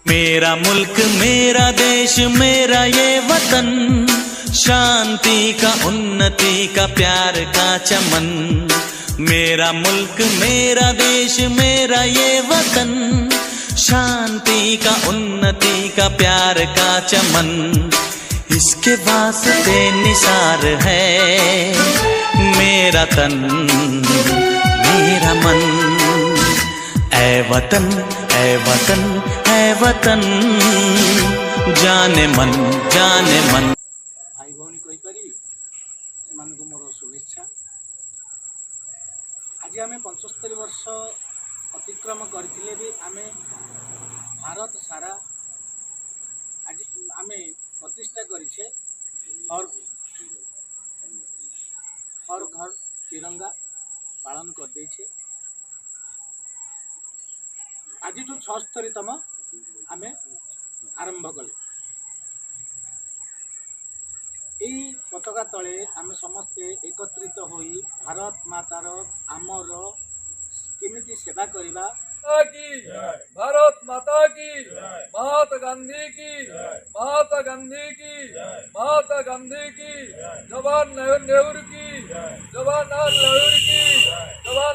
मेरा मुल्क मेरा देश मेरा ये वतन, शांति का उन्नति का प्यार का चमन। मेरा मुल्क मेरा देश मेरा ये वतन, शांति का उन्नति का प्यार का चमन। इसके वास्ते निसार है मेरा तन मेरा मन। ऐ वतन ऐ वतन ऐ वतन, जाने मन जाने मन। भाई भौणी कहीपरि से मोर शुभेच्छा। आज आम 75 वर्ष अतिक्रम करथिले भी आमे भारत सारा आज आमे प्रतिष्ठा करिछे हर घर तिरंगा पालन कर देछे। आज 76तम आमे आरंभ कले। यही पताका तले आमे समस्ते एकत्रित होई भारत मातार आमर केमिति सेवा करिबा की भारत माता की, महात्मा गांधी की, महात्मा गांधी की, महात्मा गांधी की, जवाहरलाल नेहरू की, जवाहरलाल नेहरू की, जवाहरलाल